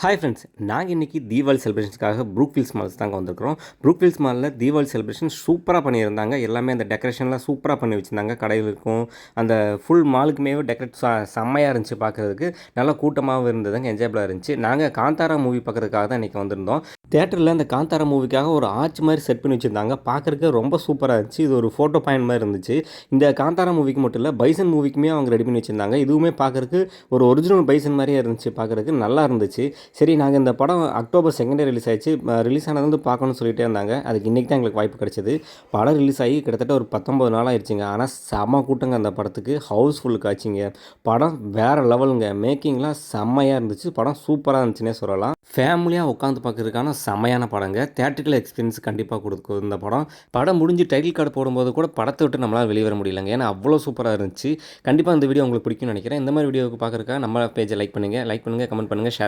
Hi friends, நாங்கள் இன்றைக்கி Deepavali செலிப்ரேஷன்ஸ்க்காக Brookefields malls தாங்க வந்திருக்கிறோம். ப்ரூக்ஃபீல்ட்ஸ் மாலில் தீபாவளி செலிப்ரேஷன் சூப்பராக பண்ணியிருந்தாங்க. எல்லாமே அந்த டெக்கரேஷன்லாம் சூப்பராக பண்ணி வச்சுருந்தாங்க. கடைகளுக்கும் அந்த ஃபுல் மாலுக்குமே டெக்கரேட் செம்மையாக இருந்துச்சு பார்க்குறதுக்கு. நல்லா கூட்டமாகவும் இருந்ததுங்க, என்ஜாயபிளாக இருந்துச்சு. நாங்கள் காந்தாரா மூவி பார்க்குறதுக்காக தான் இன்றைக்கி வந்திருந்தோம். தேட்டரில் அந்த காந்தாரா மூவிக்காக ஒரு ஆர்ச் மாதிரி செட் பண்ணி வச்சுருந்தாங்க. பார்க்குறதுக்கு ரொம்ப சூப்பராக இருந்துச்சு. இது ஒரு ஃபோட்டோ பாயிண்ட் மாதிரி இருந்துச்சு. இந்த காந்தாரா மூவிக்கு மட்டும் இல்லை, பைசன் மூவிக்குமே அவங்க ரெடி பண்ணி வச்சுருந்தாங்க. இதுவுமே பார்க்குறதுக்கு ஒரு ஒரிஜினல் பைசன் மாதிரியே இருந்துச்சு. பார்க்குறதுக்கு நல்லா இருந்துச்சு. சரி, நாங்கள் இந்த படம் அக்டோபர் 2 ரிலீஸ் ஆயிடுச்சு. ரிலீஸ் ஆனது வந்து பார்க்கணும்னு சொல்லிட்டே இருந்தாங்க. அதுக்கு இன்றைக்கி தான் எங்களுக்கு வாய்ப்பு கிடச்சிது. படம் ரிலீஸ் ஆகி கிட்டத்தட்ட ஒரு 19 நாள் ஆயிடுச்சுங்க. ஆனால் செம்ம கூட்டங்க அந்த படத்துக்கு. ஹவுஸ்ஃபுல் காட்சிங்க. படம் வேறு லெவலுங்க. மேக்கிங்லாம் செம்மையாக இருந்துச்சு. படம் சூப்பராக இருந்துச்சுன்னே சொல்லலாம். ஃபேமிலியாக உட்காந்து பார்க்குறதுக்கான செம்மையான படங்க. தியேட்ரிக்கல் எக்ஸ்பீரியன்ஸ் கண்டிப்பாக கொடுக்கும் இந்த படம். படம் முடிஞ்சு டைட்டில் கார்டு போடும்போது கூட படத்தை விட்டு நம்மளால் வெளியே வர முடியலங்க. ஏன்னா அவ்வளோ சூப்பராக இருந்துச்சு. கண்டிப்பாக இந்த வீடியோ உங்களுக்கு பிடிக்கும்னு நினைக்கிறேன். இந்த மாதிரி வீடியோவுக்கு பார்க்குறதுக்காக நம்ம பேஜை லைக் பண்ணுங்கள், கமெண்ட் பண்ணுங்கள், ஷேர்